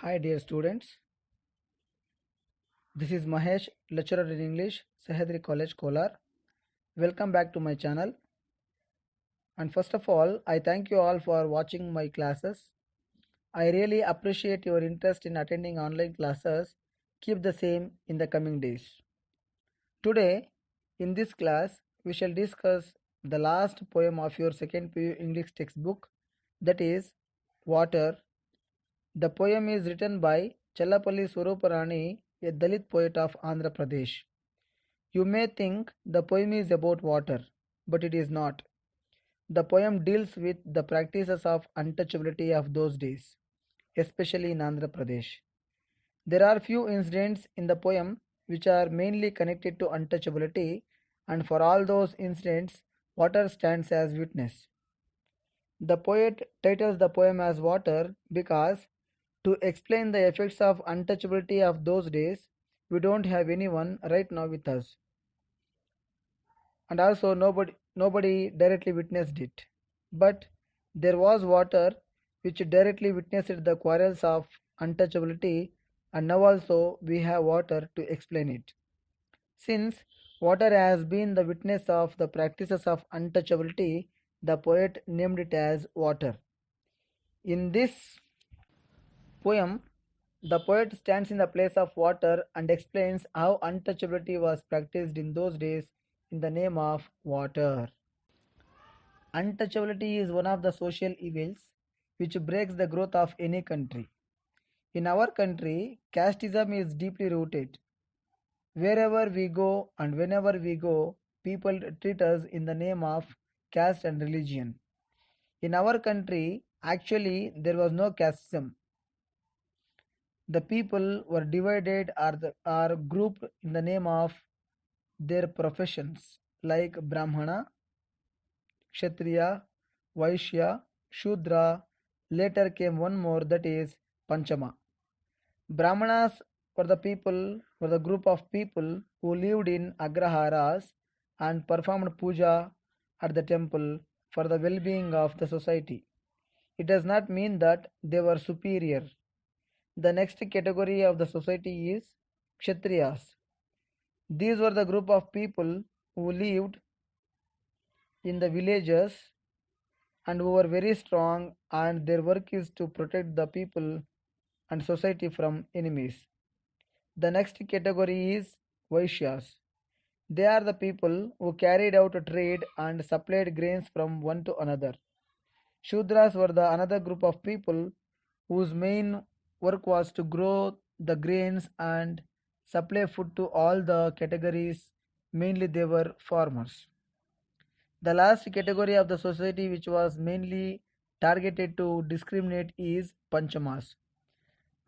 Hi dear students, this is Mahesh, lecturer in English, Sahyadri College, Kolar. Welcome back to my channel. And first of all, I thank you all for watching my classes. I really appreciate your interest in attending online classes. Keep the same in the coming days. Today, in this class, we shall discuss the last poem of your second PU English textbook, that is Water. The poem is written by Challapalli Swaruparani, a Dalit poet of Andhra Pradesh. You may think the poem is about water, but it is not. The poem deals with the practices of untouchability of those days, especially in Andhra Pradesh. There are few incidents in the poem which are mainly connected to untouchability, and for all those incidents, water stands as witness. The poet titles the poem as Water because to explain the effects of untouchability of those days, we don't have anyone right now with us. And also nobody directly witnessed it. But there was water which directly witnessed the quarrels of untouchability, and now also we have water to explain it. Since water has been the witness of the practices of untouchability, the poet named it as water. In this poem, the poet stands in the place of water and explains how untouchability was practiced in those days in the name of water. Untouchability is one of the social evils which breaks the growth of any country. In our country, casteism is deeply rooted. Wherever we go and whenever we go, people treat us in the name of caste and religion. In our country, actually, there was no casteism. The people were divided or grouped in the name of their professions like Brahmana, Kshatriya, Vaishya, Shudra. Later came one more, that is Panchama. Brahmanas were the group of people who lived in agraharas and performed puja at the temple for the well-being of the society. It does not mean that they were superior. The next category of the society is Kshatriyas. These were the group of people who lived in the villages and who were very strong, and their work is to protect the people and society from enemies. The next category is Vaishyas. They are the people who carried out a trade and supplied grains from one to another. Shudras were the another group of people whose main work was to grow the grains and supply food to all the categories. Mainly they were farmers. The last category of the society which was mainly targeted to discriminate is Panchamas.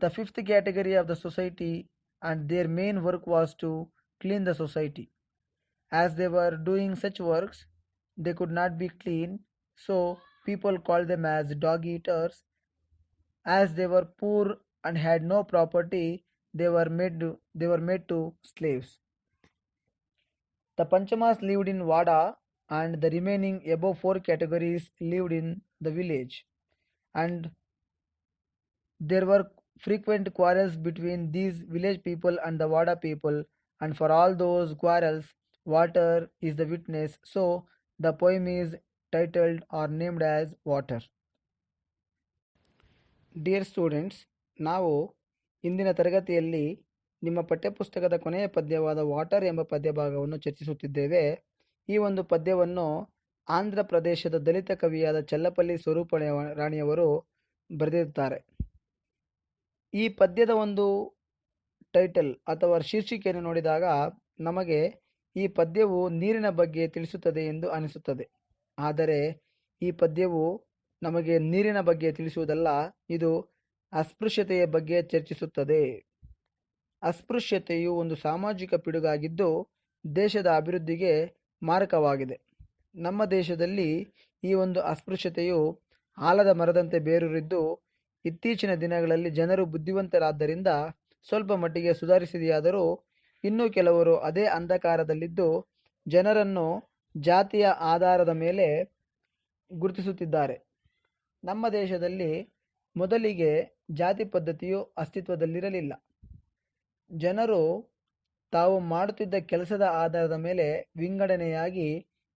The fifth category of the society, and their main work was to clean the society. As they were doing such works, they could not be clean, so people called them as dog eaters. As they were poor and had no property, they were made to slaves. The Panchamas lived in Vada, and the remaining above four categories lived in the village. And there were frequent quarrels between these village people and the Vada people, and for all those quarrels, water is the witness. So the poem is titled or named as Water. Dear students, ನಾವು ಇಂದಿನ ತರಗತಿಯಲ್ಲಿ ನಿಮ್ಮ ಪಠ್ಯಪುಸ್ತಕದ ಕೊನೆಯ ಪದ್ಯವಾದ water ಎಂಬ ಪದ್ಯಭಾಗವನ್ನು ಚರ್ಚಿಸುತ್ತಿದ್ದೇವೆ. ಈ ಒಂದು ಪದ್ಯವನ್ನು ಆಂಧ್ರ ಪ್ರದೇಶದ ದಲಿತ ಕವಿಯಾದ ಚಲ್ಲಪಲ್ಲಿ ಸ್ವರೂಪ ರಾಣಿಯವರು ಬರೆದಿರುತ್ತಾರೆ. ಈ ಪದ್ಯದ ಒಂದು ಟೈಟಲ್ ಅಥವಾ ಶೀರ್ಷಿಕೆಯನ್ನು ನೋಡಿದಾಗ ನಮಗೆ ಈ ಪದ್ಯವು ನೀರಿನ ಬಗ್ಗೆ ತಿಳಿಸುತ್ತದೆ ಎಂದು ಅನಿಸುತ್ತದೆ. ಆದರೆ ಈ ಪದ್ಯವು ನಮಗೆ ನೀರಿನ ಬಗ್ಗೆ ತಿಳಿಸುವುದಲ್ಲ, ಇದು ಅಸ್ಪೃಶ್ಯತೆಯ ಬಗ್ಗೆ ಚರ್ಚಿಸುತ್ತದೆ. ಅಸ್ಪೃಶ್ಯತೆಯು ಒಂದು ಸಾಮಾಜಿಕ ಪಿಡುಗಾಗಿದ್ದು ದೇಶದ ಅಭಿವೃದ್ಧಿಗೆ ಮಾರಕವಾಗಿದೆ. ನಮ್ಮ ದೇಶದಲ್ಲಿ ಈ ಒಂದು ಅಸ್ಪೃಶ್ಯತೆಯು ಆಲದ ಮರದಂತೆ ಬೇರೂರಿದ್ದು ಇತ್ತೀಚಿನ ದಿನಗಳಲ್ಲಿ ಜನರು ಬುದ್ಧಿವಂತರಾದ್ದರಿಂದ ಸ್ವಲ್ಪ ಮಟ್ಟಿಗೆ ಸುಧಾರಿಸಿದೆಯಾದರೂ ಇನ್ನೂ ಕೆಲವರು ಅದೇ ಅಂಧಕಾರದಲ್ಲಿದ್ದು ಜನರನ್ನು ಜಾತಿಯ ಆಧಾರದ ಮೇಲೆ ಗುರುತಿಸುತ್ತಿದ್ದಾರೆ. ನಮ್ಮ ದೇಶದಲ್ಲಿ ಮೊದಲಿಗೆ ಜಾತಿ ಪದ್ಧತಿಯು ಅಸ್ತಿತ್ವದಲ್ಲಿರಲಿಲ್ಲ. ಜನರು ತಾವು ಮಾಡುತ್ತಿದ್ದ ಕೆಲಸದ ಆಧಾರದ ಮೇಲೆ ವಿಂಗಡಣೆಯಾಗಿ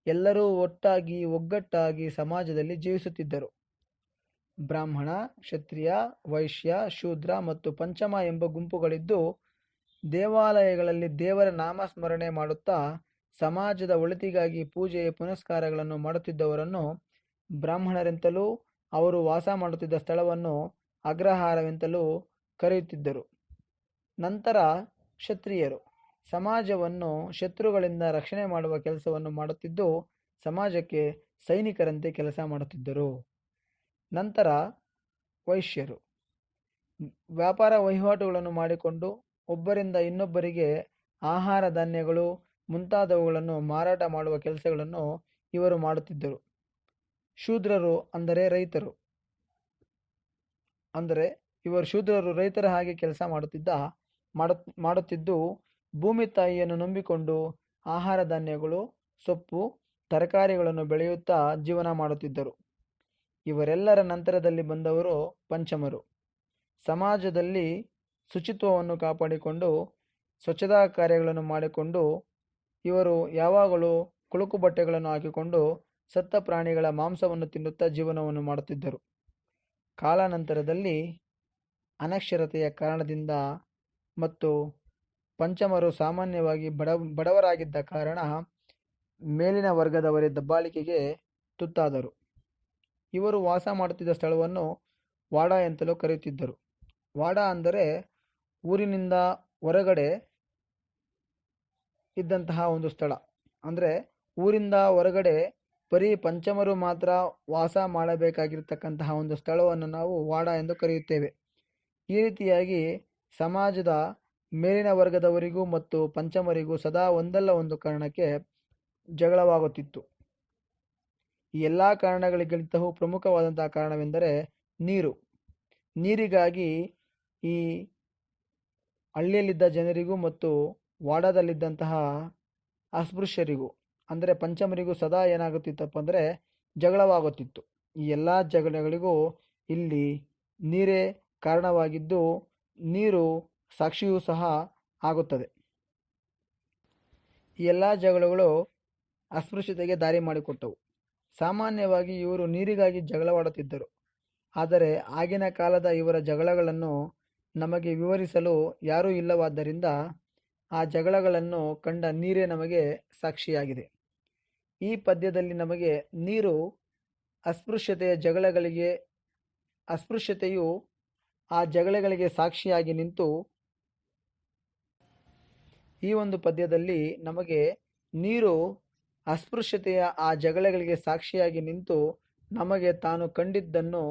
ಎಲ್ಲರೂ ಒಟ್ಟಾಗಿ ಒಗ್ಗಟ್ಟಾಗಿ ಸಮಾಜದಲ್ಲಿ ಜೀವಿಸುತ್ತಿದ್ದರು. ಬ್ರಾಹ್ಮಣ, ಕ್ಷತ್ರಿಯ, ವೈಶ್ಯ, ಶೂದ್ರ ಮತ್ತು ಪಂಚಮ ಎಂಬ ಗುಂಪುಗಳಿದ್ದು ದೇವಾಲಯಗಳಲ್ಲಿ ದೇವರ ನಾಮಸ್ಮರಣೆ ಮಾಡುತ್ತಾ ಸಮಾಜದ ಒಳಿತಿಗಾಗಿ ಪೂಜೆ ಪುನಸ್ಕಾರಗಳನ್ನು ಮಾಡುತ್ತಿದ್ದವರನ್ನು ಬ್ರಾಹ್ಮಣರೆಂತಲೂ ಅವರು ವಾಸ ಮಾಡುತ್ತಿದ್ದ ಸ್ಥಳವನ್ನು ಅಗ್ರಹಾರವೆಂತಲೂ ಕರೆಯುತ್ತಿದ್ದರು. ನಂತರ ಕ್ಷತ್ರಿಯರು ಸಮಾಜವನ್ನು ಶತ್ರುಗಳಿಂದ ರಕ್ಷಣೆ ಮಾಡುವ ಕೆಲಸವನ್ನು ಮಾಡುತ್ತಿದ್ದು ಸಮಾಜಕ್ಕೆ ಸೈನಿಕರಂತೆ ಕೆಲಸ ಮಾಡುತ್ತಿದ್ದರು. ನಂತರ ವೈಶ್ಯರು ವ್ಯಾಪಾರ ವಹಿವಾಟುಗಳನ್ನು ಮಾಡಿಕೊಂಡು ಒಬ್ಬರಿಂದ ಇನ್ನೊಬ್ಬರಿಗೆ ಆಹಾರ ಧಾನ್ಯಗಳು ಮುಂತಾದವುಗಳನ್ನು ಮಾರಾಟ ಮಾಡುವ ಕೆಲಸಗಳನ್ನು ಇವರು ಮಾಡುತ್ತಿದ್ದರು. ಶೂದ್ರರು ಅಂದರೆ ರೈತರು, ಶೂದ್ರರು ರೈತರ ಹಾಗೆ ಕೆಲಸ ಮಾಡುತ್ತಿದ್ದು ಭೂಮಿ ತಾಯಿಯನ್ನು ನಂಬಿಕೊಂಡು ಆಹಾರ ಧಾನ್ಯಗಳು, ಸೊಪ್ಪು, ತರಕಾರಿಗಳನ್ನು ಬೆಳೆಯುತ್ತಾ ಜೀವನ ಮಾಡುತ್ತಿದ್ದರು. ಇವರೆಲ್ಲರ ನಂತರದಲ್ಲಿ ಬಂದವರು ಪಂಚಮರು. ಸಮಾಜದಲ್ಲಿ ಶುಚಿತ್ವವನ್ನು ಕಾಪಾಡಿಕೊಂಡು ಸ್ವಚ್ಛತಾ ಕಾರ್ಯಗಳನ್ನು ಮಾಡಿಕೊಂಡು ಇವರು ಯಾವಾಗಲೂ ಕೊಳಕು ಬಟ್ಟೆಗಳನ್ನು ಹಾಕಿಕೊಂಡು ಸತ್ತ ಪ್ರಾಣಿಗಳ ಮಾಂಸವನ್ನು ತಿನ್ನುತ್ತಾ ಜೀವನವನ್ನು ಮಾಡುತ್ತಿದ್ದರು. ಕಾಲಾನಂತರದಲ್ಲಿ ಅನಕ್ಷರತೆಯ ಕಾರಣದಿಂದ ಮತ್ತು ಪಂಚಮರು ಸಾಮಾನ್ಯವಾಗಿ ಬಡವರಾಗಿದ್ದ ಕಾರಣ ಮೇಲಿನ ವರ್ಗದವರೇ ದಬ್ಬಾಳಿಕೆಗೆ ತುತ್ತಾದರು. ಇವರು ವಾಸ ಮಾಡುತ್ತಿದ್ದ ಸ್ಥಳವನ್ನು ವಾಡ ಎಂತಲೂ ಕರೆಯುತ್ತಿದ್ದರು. ವಾಡ ಅಂದರೆ ಊರಿನಿಂದ ಹೊರಗಡೆ ಇದ್ದಂತಹ ಒಂದು ಸ್ಥಳ. ಅಂದರೆ ಊರಿಂದ ಹೊರಗಡೆ ಬರೀ ಪಂಚಮರು ಮಾತ್ರ ವಾಸ ಮಾಡಬೇಕಾಗಿರ್ತಕ್ಕಂತಹ ಒಂದು ಸ್ಥಳವನ್ನು ನಾವು ವಾಡ ಎಂದು ಕರೆಯುತ್ತೇವೆ. ಈ ರೀತಿಯಾಗಿ ಸಮಾಜದ ಮೇಲಿನ ವರ್ಗದವರಿಗೂ ಮತ್ತು ಪಂಚಮರಿಗೂ ಸದಾ ಒಂದಲ್ಲ ಒಂದು ಕಾರಣಕ್ಕೆ ಜಗಳವಾಗುತ್ತಿತ್ತು. ಈ ಎಲ್ಲ ಕಾರಣಗಳಿಗಿಂತಲೂ ಪ್ರಮುಖವಾದಂತಹ ಕಾರಣವೆಂದರೆ ನೀರು. ನೀರಿಗಾಗಿ ಈ ಹಳ್ಳಿಯಲ್ಲಿದ್ದ ಜನರಿಗೂ ಮತ್ತು ವಾಡದಲ್ಲಿದ್ದಂತಹ ಅಸ್ಪೃಶ್ಯರಿಗೂ ಅಂದರೆ ಪಂಚಮರಿಗೂ ಸದಾ ಏನಾಗುತ್ತಿತ್ತಪ್ಪ ಅಂದರೆ ಜಗಳವಾಗುತ್ತಿತ್ತು. ಈ ಎಲ್ಲ ಜಗಳಗಳಿಗೂ ಇಲ್ಲಿ ನೀರೇ ಕಾರಣವಾಗಿದ್ದು ನೀರು ಸಾಕ್ಷಿಯೂ ಸಹ ಆಗುತ್ತದೆ. ಈ ಎಲ್ಲ ಜಗಳಗಳು ಅಸ್ಪೃಶ್ಯತೆಗೆ ದಾರಿ ಮಾಡಿಕೊಟ್ಟವು. ಸಾಮಾನ್ಯವಾಗಿ ಇವರು ನೀರಿಗಾಗಿ ಜಗಳವಾಡುತ್ತಿದ್ದರು. ಆದರೆ ಆಗಿನ ಕಾಲದ ಇವರ ಜಗಳಗಳನ್ನು ನಮಗೆ ವಿವರಿಸಲು ಯಾರೂ ಇಲ್ಲವಾದ್ದರಿಂದ ಆ ಜಗಳಗಳನ್ನು ಕಂಡ ನೀರೇ ನಮಗೆ ಸಾಕ್ಷಿಯಾಗಿದೆ. ಈ ಪದ್ಯದಲ್ಲಿ ನಮಗೆ ನೀರು ಅಸ್ಪೃಶ್ಯತೆಯು ಆ ಜಗಳಗಳಿಗೆ ಸಾಕ್ಷಿಯಾಗಿ ನಿಂತು ಈ ಒಂದು ಪದ್ಯದಲ್ಲಿ ನಮಗೆ ನೀರು ಅಸ್ಪೃಶ್ಯತೆಯ ಆ ಜಗಳಗಳಿಗೆ ಸಾಕ್ಷಿಯಾಗಿ ನಿಂತು ನಮಗೆ ತಾನು ಕಂಡಿದ್ದನ್ನು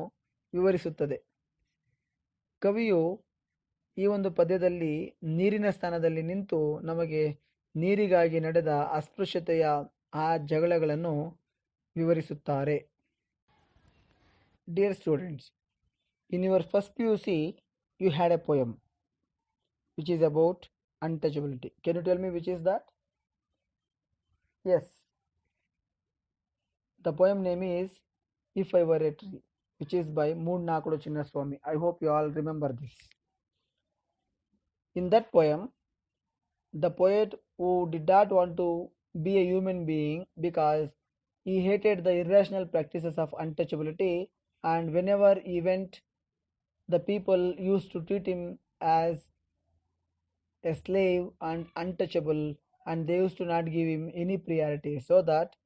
ವಿವರಿಸುತ್ತದೆ. ಕವಿಯು ಈ ಒಂದು ಪದ್ಯದಲ್ಲಿ ನೀರಿನ ಸ್ಥಾನದಲ್ಲಿ ನಿಂತು ನಮಗೆ ನೀರಿಗಾಗಿ ನಡೆದ ಅಸ್ಪೃಶ್ಯತೆಯ ಆ ಜಗಳಗಳನ್ನು ವಿವರಿಸುತ್ತಾರೆ. Dear students, in your first PUC you had a poem which is about untouchability. Can you tell me which is that? Yes, the poem name is If I Were a Tree, which is by Moodnakudu Chinnaswamy. I hope you all remember this. In that poem, the poet who did not want to be a human being because he hated the irrational practices of untouchability, and whenever he went, the people used to treat him as a slave and untouchable, and they used to not give him any priority, so that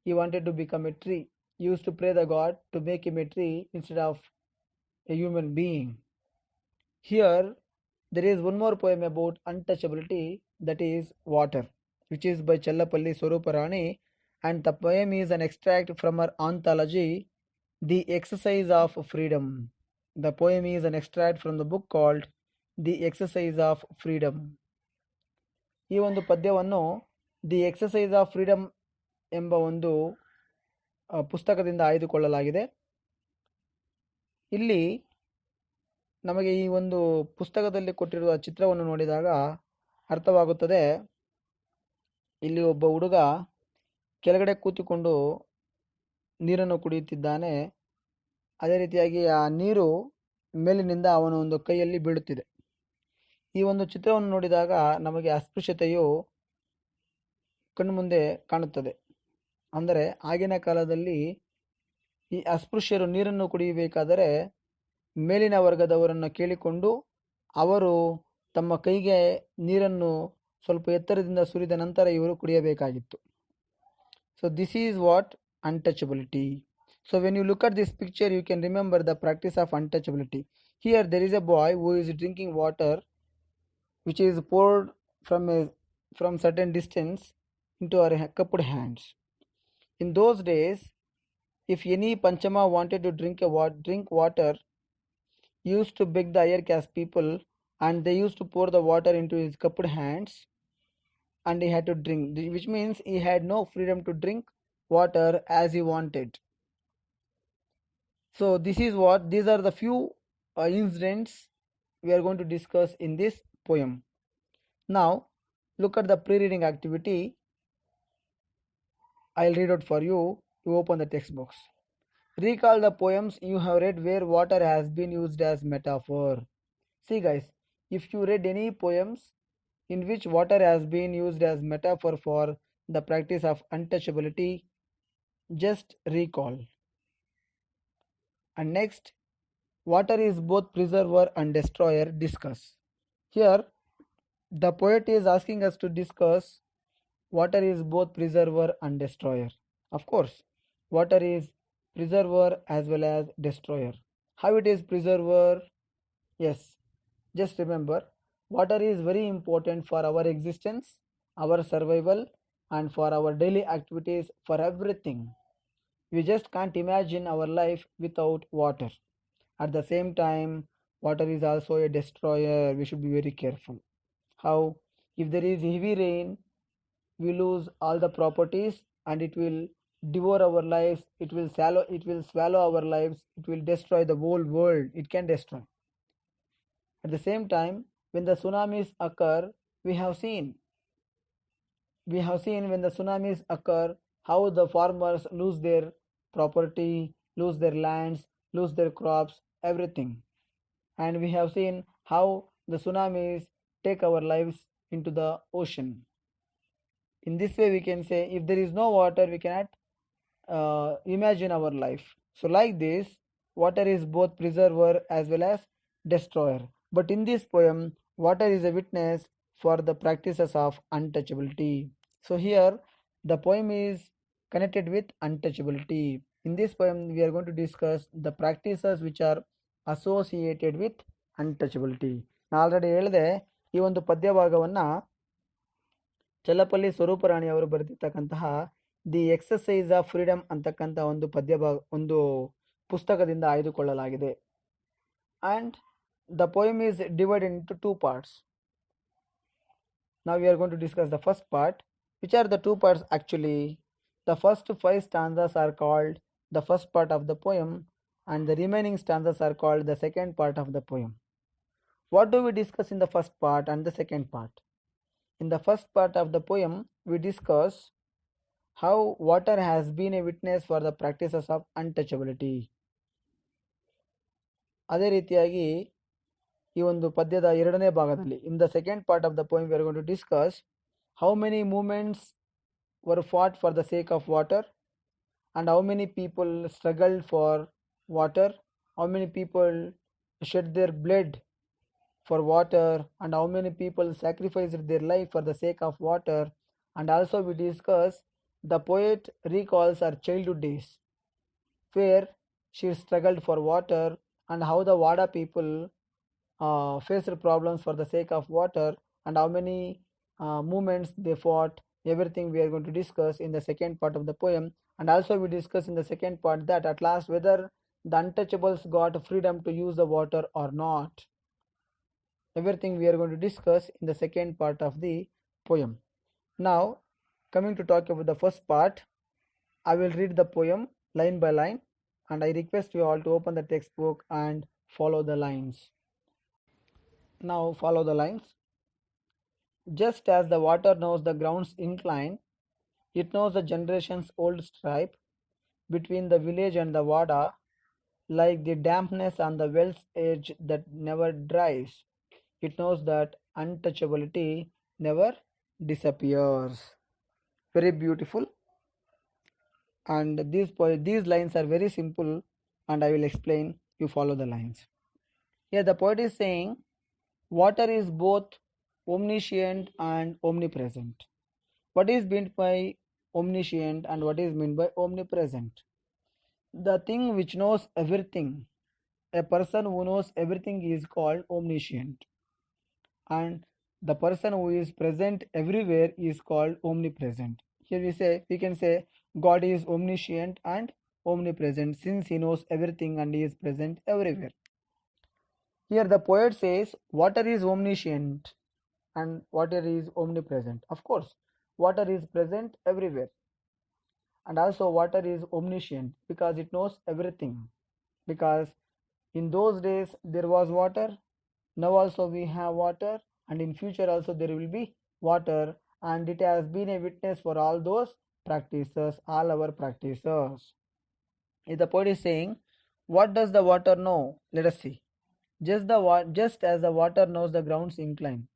he wanted to become a tree. He used to pray the God to make him a tree instead of a human being. Here there is one more poem about untouchability, that is Water, which is by Chellapalli Swaruparani, and the poem is an extract from her anthology The Exercise of Freedom. The poem is an extract from the book called The Exercise of Freedom. ಈ ಒಂದು ಪದ್ಯವನ್ನು the exercise of freedom ಎಂಬ ಒಂದು ಪುಸ್ತಕದಿಂದ ಆಯ್ದುಕೊಳ್ಳಲಾಗಿದೆ. ಇಲ್ಲಿ ನಮಗೆ ಈ ಒಂದು ಪುಸ್ತಕದಲ್ಲಿ ಕೊಟ್ಟಿರುವ ಚಿತ್ರವನ್ನು ನೋಡಿದಾಗ ಅರ್ಥವಾಗುತ್ತದೆ. ಇಲ್ಲಿ ಒಬ್ಬ ಹುಡುಗ ಕೆಳಗಡೆ ಕೂತುಕೊಂಡು ನೀರನ್ನು ಕುಡಿಯುತ್ತಿದ್ದಾನೆ. ಅದೇ ರೀತಿಯಾಗಿ ಆ ನೀರು ಮೇಲಿನಿಂದ ಅವನ ಒಂದು ಕೈಯಲ್ಲಿ ಬೀಳುತ್ತಿದೆ. ಈ ಒಂದು ಚಿತ್ರವನ್ನು ನೋಡಿದಾಗ ನಮಗೆ ಅಸ್ಪೃಶ್ಯತೆಯು ಕಣ್ಮುಂದೆ ಕಾಣುತ್ತದೆ. ಅಂದರೆ ಆಗಿನ ಕಾಲದಲ್ಲಿ ಈ ಅಸ್ಪೃಶ್ಯರು ನೀರನ್ನು ಕುಡಿಯಬೇಕಾದರೆ ಮೇಲಿನ ವರ್ಗದವರನ್ನು ಕೇಳಿಕೊಂಡು ಅವರು ತಮ್ಮ ಕೈಗೆ ನೀರನ್ನು ಸ್ವಲ್ಪ ಎತ್ತರದಿಂದ ಸುರಿದ ನಂತರ ಇವರು ಕುಡಿಯಬೇಕಾಗಿತ್ತು. So this is what untouchability. So when you look at this picture, you can remember the practice of untouchability. Here there is a boy who is drinking water which is poured from certain distance into our cupped hands. In those days, if any Panchama wanted to drink water, he used to beg the higher caste people, and they used to pour the water into his cupped hands, and he had to drink, which means he had no freedom to drink water as he wanted. So these are the few incidents we are going to discuss in this poem. Now look at the pre-reading activity. I'll read out for you. You open the text box. Recall the poems you have read where water has been used as metaphor. See guys, if you read any poems in which water has been used as metaphor for the practice of untouchability, just recall. And next, water is both preserver and destroyer, discuss. Here the poet is asking us to discuss water is both preserver and destroyer. Of course, water is preserver as well as destroyer. How it is preserver? Yes, just remember, water is very important for our existence, our survival, and for our daily activities, for everything. We just can't imagine our life without water. At the same time, water is also a destroyer. We should be very careful. How? If there is heavy rain, we lose all the properties and it will devour our lives. It will swallow our lives. It will destroy the whole world. It can destroy. At the same time, when the tsunamis occur, we have seen when the tsunamis occur how the farmers lose their property, lose their lands, lose their crops, everything. And we have seen how the tsunamis take our lives into the ocean. In this way, we can say if there is no water, we cannot imagine our life. So like this, water is both preserver as well as destroyer. But in this poem, water is a witness for the practices of untouchability. So here the poem is connected with untouchability. In this poem, we are going to discuss the practices which are associated with untouchability. ನಾನು already ಹೇಳಿದೆ, ಈ ಒಂದು ಪದ್ಯ ಭಾಗವನ್ನು ಚಲ್ಲಪಲ್ಲಿ ಸ್ವರೂಪರಾಣಿ ಅವರು ಬರೆದಿರ್ತಕ್ಕಂತಹ the exercise of freedom ಅಂತಕ್ಕಂಥ ಒಂದು ಪುಸ್ತಕದಿಂದ ಆಯ್ದುಕೊಳ್ಳಲಾಗಿದೆ. And the poem is divided into 2 parts. Now we are going to discuss the first part. Which are the 2 parts actually? The first 5 stanzas are called the first part of the poem, and the remaining stanzas are called the second part of the poem. What do we discuss in the first part and the second part? In the first part of the poem, we discuss how water has been a witness for the practices of untouchability. ಅದೇ ರೀತಿಯಾಗಿ ಈ ಒಂದು ಪದ್ಯದ ಎರಡನೇ ಭಾಗದಲ್ಲಿ, in the second part of the poem, we are going to discuss how many movements were fought for the sake of water, and how many people struggled for water, how many people shed their blood for water, and how many people sacrificed their life for the sake of water. And also we discuss the poet recalls her childhood days where she struggled for water, and how the Wada people faced problems for the sake of water, and how many movements they fought. Everything we are going to discuss in the second part of the poem. And also we discuss in the second part that at last whether the untouchables got freedom to use the water or not. Everything we are going to discuss in the second part of the poem. Now coming to talk about the first part, I will read the poem line by line, and I request you all to open the textbook and follow the lines. Now follow the lines. Just as the water knows the ground's incline, it knows the generation's old stripe between the village and the Wada, like the dampness on the well's edge that never dries. It knows that untouchability never disappears. Very beautiful. And these lines are very simple, and I will explain. You follow the lines. Here, the poet is saying, water is both omniscient and omnipresent. What is meant by omniscient and what is meant by omnipresent? The thing which knows everything, a person who knows everything is called omniscient, and the person who is present everywhere is called omnipresent. Here we can say God is omniscient and omnipresent since he knows everything and he is present everywhere. Here the poet says water is omniscient and water is omnipresent. Of course, water is present everywhere, and also water is omniscient because it knows everything. Because in those days there was water, now also we have water, and in future also there will be water, and it has been a witness for all those practices, all our practices. If the poet is saying, what does the water know? Let us see. Just as the water knows the ground's incline.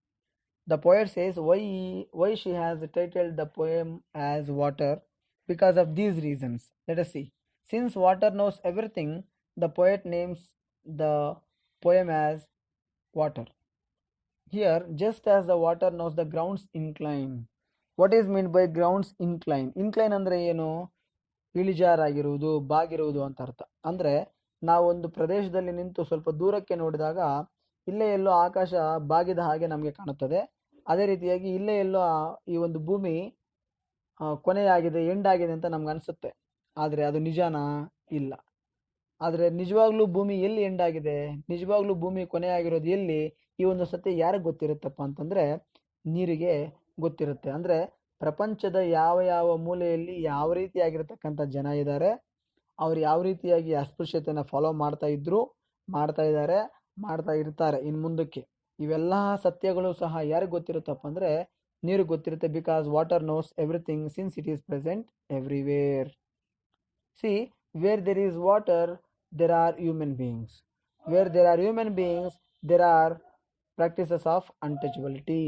The poet says why she has titled the poem as water, because of these reasons. Let us see. Since water knows everything, the poet names the poem as water. Here, just as the water knows the ground's incline. What is meant by ground's incline? Incline ಅಂದ್ರೆ ಏನು? ಇಳಿಜಾರಾಗಿರುವುದು, ಬಾಗಿರುವುದು ಅಂತ ಅರ್ಥ. ಅಂದ್ರೆ ನಾವೊಂದು ಪ್ರದೇಶದಲ್ಲಿ ನಿಂತು ಸ್ವಲ್ಪ ದೂರಕ್ಕೆ ನೋಡಿದಾಗ ಇಲ್ಲೇ ಎಲ್ಲೋ ಆಕಾಶ ಬಾಗಿದ ಹಾಗೆ ನಮಗೆ ಕಾಣುತ್ತದೆ. ಅದೇ ರೀತಿಯಾಗಿ ಇಲ್ಲೇ ಎಲ್ಲೋ ಈ ಒಂದು ಭೂಮಿ ಕೊನೆಯಾಗಿದೆ, ಎಂಡಾಗಿದೆ ಅಂತ ನಮ್ಗೆ ಅನ್ಸುತ್ತೆ. ಆದರೆ ಅದು ನಿಜಾನಾ? ಇಲ್ಲ. ಆದರೆ ನಿಜವಾಗ್ಲೂ ಭೂಮಿ ಎಲ್ಲಿ ಎಂಡಾಗಿದೆ, ನಿಜವಾಗ್ಲೂ ಭೂಮಿ ಕೊನೆಯಾಗಿರೋದು ಎಲ್ಲಿ, ಈ ಒಂದು ಸತ್ಯ ಯಾರಿಗೆ ಗೊತ್ತಿರುತ್ತಪ್ಪ ಅಂತಂದ್ರೆ ನೀರಿಗೆ ಗೊತ್ತಿರುತ್ತೆ. ಅಂದ್ರೆ ಪ್ರಪಂಚದ ಯಾವ ಯಾವ ಮೂಲೆಯಲ್ಲಿ ಯಾವ ರೀತಿಯಾಗಿರ್ತಕ್ಕಂಥ ಜನ ಇದ್ದಾರೆ, ಅವ್ರು ಯಾವ ರೀತಿಯಾಗಿ ಅಸ್ಪೃಶ್ಯತೆನ ಫಾಲೋ ಮಾಡ್ತಾ ಇದ್ರು, ಮಾಡ್ತಾ ಇದ್ದಾರೆ, ಮಾಡ್ತಾ ಇರ್ತಾರೆ ಇನ್ ಮುಂದಕ್ಕೆ, ಇವೆಲ್ಲ ಸತ್ಯಗಳು ಸಹ ಯಾರಿಗೆ ಗೊತ್ತಿರುತ್ತಪ್ಪ ಅಂದ್ರೆ ನೀರಿಗೆ ಗೊತ್ತಿರುತ್ತೆ. Because water knows everything since it is present everywhere. See, where there is water there are human beings. Where there are human beings, there are practices of untouchability.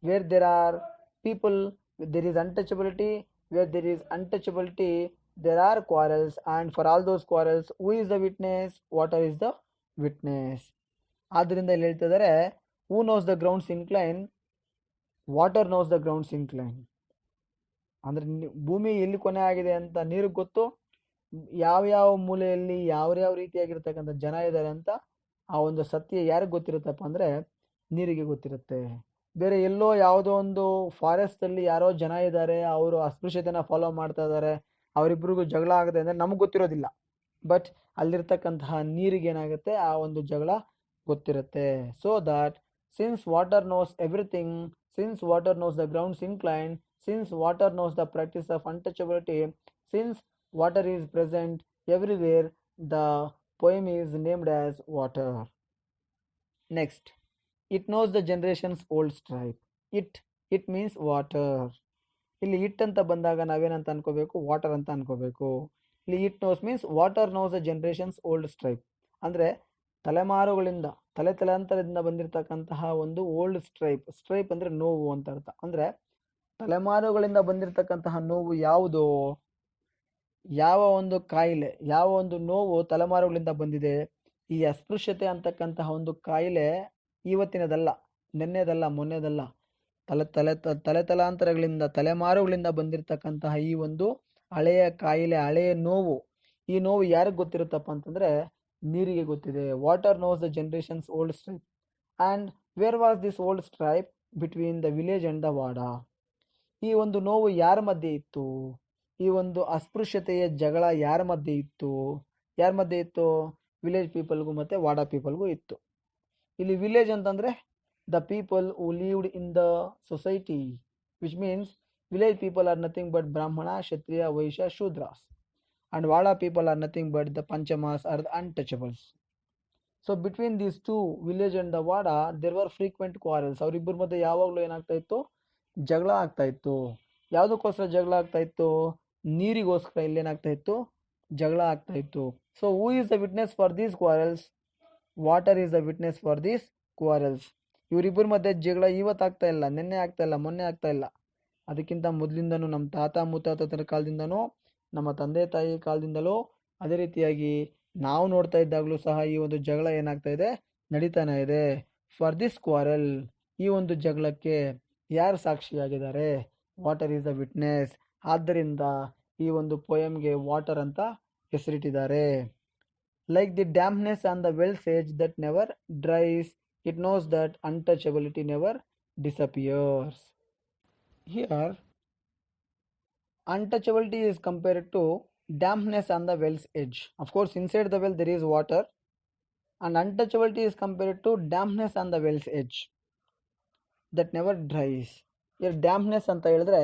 Where there are people, there is untouchability. Where there is untouchability, there are quarrels, and for all those quarrels, who is the witness? Water is the witness. ಆದ್ದರಿಂದ ಇಲ್ಲಿ ಹೇಳ್ತಿದ್ದಾರೆ, who knows the ground's incline? Water knows the ground's incline. ಅಂದ್ರೆ ಭೂಮಿ ಎಲ್ಲಿ ಕೊನೆ ಆಗಿದೆ ಅಂತ ನೀರಿಗೆ ಗೊತ್ತು, ಯಾವ ಯಾವ ಮೂಲೆಯಲ್ಲಿ ಯಾವ ಯಾವ ರೀತಿಯಾಗಿರ್ತಕ್ಕಂಥ ಜನ ಇದ್ದಾರೆ ಅಂತ ಆ ಒಂದು ಸತ್ಯ ಯಾರಿಗೆ ಗೊತ್ತಿರುತ್ತಪ್ಪ ಅಂದ್ರೆ ನೀರಿಗೆ ಗೊತ್ತಿರುತ್ತೆ. ಬೇರೆ ಎಲ್ಲೋ ಯಾವುದೋ ಒಂದು ಫಾರೆಸ್ಟ್ ಅಲ್ಲಿ ಯಾರೋ ಜನ ಇದ್ದಾರೆ, ಅವರು ಅಸ್ಪೃಶ್ಯತೆನ ಫಾಲೋ ಮಾಡ್ತಾ ಇದ್ದಾರೆ, ಅವರಿಬ್ಬರಿಗೂ ಜಗಳ ಆಗುತ್ತೆ ಅಂದ್ರೆ ನಮ್ಗೆ ಗೊತ್ತಿರೋದಿಲ್ಲ. ಬಟ್ ಅಲ್ಲಿರ್ತಕ್ಕಂತಹ ನೀರಿಗೆ ಏನಾಗುತ್ತೆ, ಆ ಒಂದು ಜಗಳ ಗೊತ್ತಿರುತ್ತೆ. So that since water knows everything, since water knows the grounds incline, since water knows the practice of untouchability, since water is present everywhere, the poem is named as water. Next, it knows the generation's old stripe. It means water. ಇಲ್ಲಿ it ಅಂತ ಬಂದಾಗ ನಾವೇನಂತ ಅನ್ಕೋಬೇಕು, water ಅಂತ ಅನ್ಕೋಬೇಕು. ಇಲ್ಲಿ it knows means water knows the generations old stripe. ಅಂದ್ರೆ ತಲೆಮಾರುಗಳಿಂದ ತಲೆತಲಾಂತರದಿಂದ ಬಂದಿರತಕ್ಕಂತಹ ಒಂದು ಓಲ್ಡ್ ಸ್ಟ್ರೈಪ್. ಸ್ಟ್ರೈಪ್ ಅಂದ್ರೆ ನೋವು ಅಂತ ಅರ್ಥ. ಅಂದ್ರೆ ತಲೆಮಾರುಗಳಿಂದ ಬಂದಿರತಕ್ಕಂತಹ ನೋವು ಯಾವುದು, ಯಾವ ಒಂದು ಕಾಯಿಲೆ, ಯಾವ ಒಂದು ನೋವು ತಲೆಮಾರುಗಳಿಂದ ಬಂದಿದೆ. ಈ ಅಸ್ಪೃಶ್ಯತೆ ಅಂತಕ್ಕಂತಹ ಒಂದು ಕಾಯಿಲೆ ಇವತ್ತಿನದಲ್ಲ, ನಿನ್ನೆದಲ್ಲ, ಮೊನ್ನೆದಲ್ಲ, ತಲೆತಲಾಂತರಗಳಿಂದ ತಲೆಮಾರುಗಳಿಂದ ಬಂದಿರತಕ್ಕಂತಹ ಈ ಒಂದು ಹಳೆಯ ಕಾಯಿಲೆ, ಹಳೆಯ ನೋವು. ಈ ನೋವು ಯಾರಿಗೆ ಗೊತ್ತಿರುತ್ತಪ್ಪ ಅಂತಂದ್ರೆ ನೀರಿಗೆ ಗೊತ್ತಿದೆ. Water knows the generations old stripe. And where was this old stripe? Between the village and the wada. ಈ ಒಂದು ನೋವು ಯಾರ ಮಧ್ಯೆ ಇತ್ತು, ಈ ಒಂದು ಅಸ್ಪೃಶ್ಯತೆಯ ಜಗಳ ಯಾರ ಮಧ್ಯೆ ಇತ್ತು? ಯಾರ ಮಧ್ಯೆ ಇತ್ತು? ವಿಲೇಜ್ ಪೀಪಲ್ಗೂ ಮತ್ತೆ ವಾಡಾ ಪೀಪಲ್ಗೂ ಇತ್ತು. ಇಲ್ಲಿ ವಿಲೇಜ್ ಅಂತಂದ್ರೆ the people who lived in the society, which means village people are nothing but Brahmana, Kshatriya, Vaishya, Shudras. And wada people are nothing but the Panchamas are the untouchables. So between these two, village and the wada, there were frequent quarrels. ಅವರಿಬ್ಬರ ಮಧ್ಯೆ ಯಾವಾಗಲೂ ಏನಾಗ್ತಾ ಇತ್ತು? ಜಗಳ ಆಗ್ತಾ ಇತ್ತು. ಯಾವುದಕ್ಕೋಸ್ಕರ ಜಗಳ ಆಗ್ತಾ ಇತ್ತು? ನೀರಿಗೋಸ್ಕರ ಇಲ್ಲೇನಾಗ್ತಾ ಇತ್ತು? ಜಗಳ ಆಗ್ತಾ ಇತ್ತು. So who is the witness for these quarrels? Water is the witness for these quarrels. ಇವರಿಬ್ಬರ ಮಧ್ಯೆ ಜಗಳ ಇವತ್ತು ಆಗ್ತಾ ಇಲ್ಲ, ನಿನ್ನೆ ಆಗ್ತಾ ಇಲ್ಲ, ಮೊನ್ನೆ ಆಗ್ತಾ ಇಲ್ಲ. ಅದಕ್ಕಿಂತ ಮೊದಲಿಂದನೂ ನಮ್ಮ ತಾತ ಮುತ್ತಾತರ ಕಾಲದಿಂದನೂ, ನಮ್ಮ ತಂದೆ ತಾಯಿ ಕಾಲದಿಂದಲೂ, ಅದೇ ರೀತಿಯಾಗಿ ನಾವು ನೋಡ್ತಾ ಇದ್ದಾಗಲೂ ಸಹ ಈ ಒಂದು ಜಗಳ ಏನಾಗ್ತಾ ಇದೆ, ನಡೀತಾನೆ ಇದೆ. ಫಾರ್ ದಿಸ್ ಕ್ವಾರಲ್, ಈ ಒಂದು ಜಗಳಕ್ಕೆ ಯಾರು ಸಾಕ್ಷಿಯಾಗಿದ್ದಾರೆ? Water is the witness. ಆದ್ದರಿಂದ ಈ ಒಂದು ಪೋಯಮ್ಗೆ ವಾಟರ್ ಅಂತ ಹೆಸರಿಟ್ಟಿದ್ದಾರೆ. Like the dampness on the well's edge that never dries, it knows that untouchability never disappears. Here, untouchability is compared to dampness on the well's edge. Of course, inside the well there is water, and untouchability is compared to dampness on the well's edge that never dries. Here, dampness anta ಹೇಳಿದ್ರೆ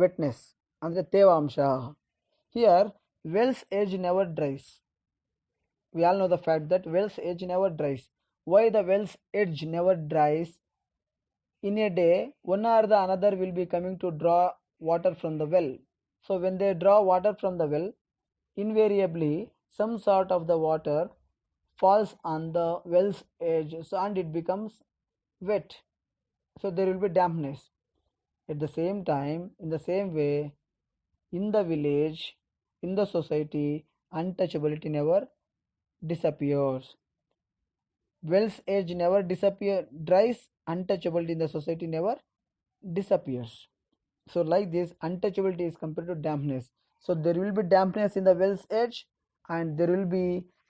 wetness ಅಂದ್ರೆ ತೇವಾಂಶ. Here, well's edge never dries. We all know the fact that well's edge never dries. Why the well's edge never dries? In a day, one or the another will be coming to draw water from the well. So when they draw water from the well, invariably some sort of the water falls on the well's edge, so and it becomes wet. So there will be dampness. At the same time, in the same way, in the village, in the society, untouchability never disappears. Well's edge never dries, untouchability in the society never disappears. So like this, untouchability is compared to dampness. So there will be dampness in the well's edge and there will be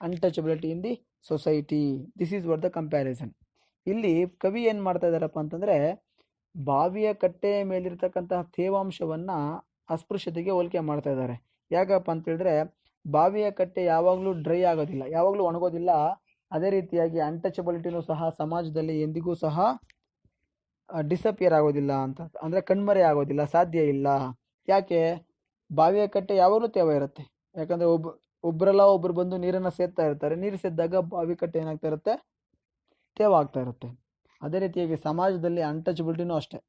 untouchability in the society. This is what the comparison. ಇಲ್ಲಿ ಕವಿ ಏನು ಮಾಡ್ತಾ ಇದ್ದಾರಪ್ಪ ಅಂತಂದರೆ, ಬಾವಿಯ ಕಟ್ಟೆಯ ಮೇಲಿರ್ತಕ್ಕಂತಹ ತೇವಾಂಶವನ್ನು ಅಸ್ಪೃಶ್ಯತೆಗೆ ಹೋಲಿಕೆ ಮಾಡ್ತಾ ಇದ್ದಾರೆ. ಯಾಕಪ್ಪ ಅಂತ ಹೇಳಿದ್ರೆ, ಬಾವಿಯ ಕಟ್ಟೆ ಯಾವಾಗಲೂ ಡ್ರೈ ಆಗೋದಿಲ್ಲ, ಯಾವಾಗಲೂ ಒಣಗೋದಿಲ್ಲ. ಅದೇ ರೀತಿಯಾಗಿ ಅನ್ಟಚಬಿಲಿಟಿನೂ ಸಹ ಸಮಾಜದಲ್ಲಿ ಎಂದಿಗೂ ಸಹ ಡಿಸಪಿಯರ್ ಆಗೋದಿಲ್ಲ ಅಂತ, ಅಂದರೆ ಕಣ್ಮರೆ ಆಗೋದಿಲ್ಲ, ಸಾಧ್ಯ ಇಲ್ಲ. ಯಾಕೆ? ಬಾವಿಯ ಕಟ್ಟೆ ಯಾವಾಗಲೂ ತೇವ ಇರುತ್ತೆ. ಯಾಕಂದರೆ ಒಬ್ಬರಲ್ಲ ಒಬ್ಬರು ಬಂದು ನೀರನ್ನು ಸೇದ್ತಾ ಇರ್ತಾರೆ. ನೀರು ಸೇದ್ದಾಗ ಬಾವಿ ಕಟ್ಟೆ ಏನಾಗ್ತಾ ಇರುತ್ತೆ, ತೇವ ಆಗ್ತಾ ಇರುತ್ತೆ. ಅದೇ ರೀತಿಯಾಗಿ ಸಮಾಜದಲ್ಲಿ ಅನ್ಟಚಬಿಲಿಟಿನೂ ಅಷ್ಟೇ.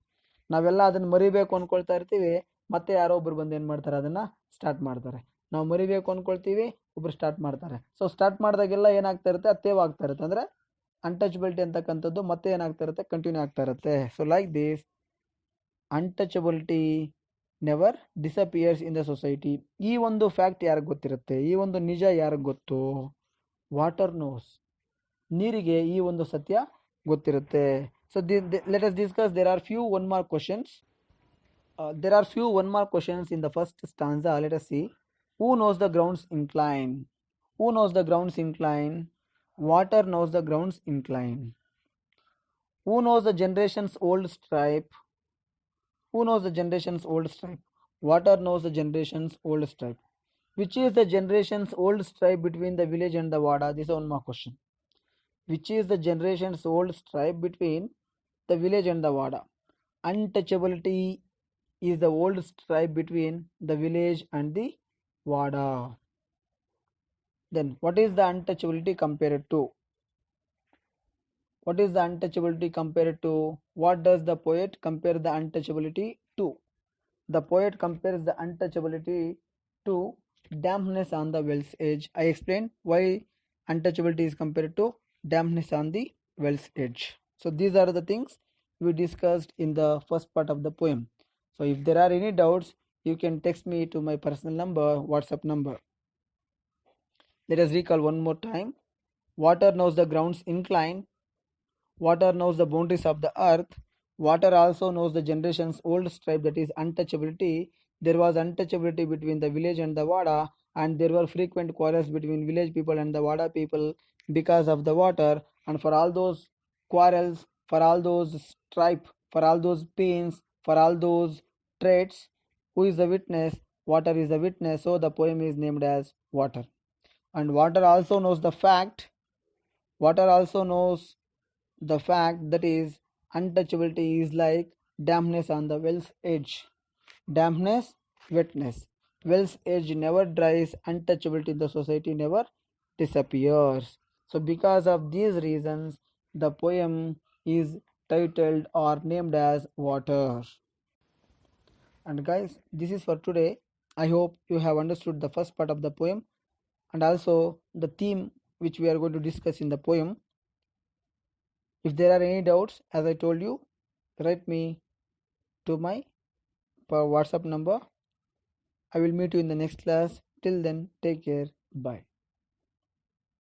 ನಾವೆಲ್ಲ ಅದನ್ನು ಮರಿಬೇಕು ಅಂದ್ಕೊಳ್ತಾ ಇರ್ತೀವಿ, ಮತ್ತೆ ಯಾರೋ ಒಬ್ರು ಬಂದು ಏನು ಮಾಡ್ತಾರೆ, ಅದನ್ನು ಸ್ಟಾರ್ಟ್ ಮಾಡ್ತಾರೆ. ನಾವು ಮರಿಬೇಕು ಅಂದ್ಕೊಳ್ತೀವಿ, ಒಬ್ರು ಸ್ಟಾರ್ಟ್ ಮಾಡ್ತಾರೆ. ಸೊ ಸ್ಟಾರ್ಟ್ ಮಾಡಿದಾಗೆಲ್ಲ ಏನಾಗ್ತಾ ಇರುತ್ತೆ, ಅದು ತೇವ ಆಗ್ತಾ ಇರುತ್ತೆ. ಅಂದರೆ ಅನ್ಟಚಬಿಲಿಟಿ ಅಂತಕ್ಕಂಥದ್ದು ಮತ್ತೆ ಏನಾಗ್ತಾ ಇರುತ್ತೆ, ಕಂಟಿನ್ಯೂ ಆಗ್ತಾ ಇರುತ್ತೆ. So like this, untouchability never disappears in the society. ಈ ಒಂದು ಫ್ಯಾಕ್ಟ್ ಯಾರಿಗೆ ಗೊತ್ತಿರುತ್ತೆ, ಈ ಒಂದು ನಿಜ ಯಾರಿಗೆ ಗೊತ್ತು? Water knows. ನೀರಿಗೆ ಈ ಒಂದು ಸತ್ಯ ಗೊತ್ತಿರುತ್ತೆ. So let us discuss. There are few one mark questions. In the first stanza. Let us see. Who knows the ground's incline? Who knows the ground's incline? Water knows the ground's incline. Who knows the generation's old stripe? Who knows the generation's old stripe? Water knows the generation's old stripe. Which is the generation's old stripe between the village and the Wada? This is one more question. Which is the generation's old stripe between the village and the Wada? Untouchability is the old stripe between the village and the Wada. Then what is the untouchability compared to? What is the untouchability compared to? What does the poet compare the untouchability to? The poet compares the untouchability to dampness on the well's edge. I explained why untouchability is compared to dampness on the well's edge. So these are the things we discussed in the first part of the poem. So if there are any doubts, you can text me to my personal number, WhatsApp number. Let us recall one more time. Water knows the ground's incline. Water knows the boundaries of the earth. Water also knows the generation's old stripe, that is untouchability. There was untouchability between the village and the Wada, and there were frequent quarrels between village people and the Wada people because of the water. And for all those quarrels, for all those stripe, for all those pains, for all those traits, who is the witness? Water is the witness. So the poem is named as Water. And water also knows the fact. Water also knows the fact, that is untouchability is like dampness on the well's edge. Dampness, wetness. Well's edge never dries. Untouchability in the society never disappears. So because of these reasons, the poem is titled or named as Water. And guys, this is for today. I hope you have understood the first part of the poem. and also the theme which we are going to discuss in the poem. If there are any doubts, as I told you, write me to my WhatsApp number. I will meet you in the next class. Till then, take care. Bye.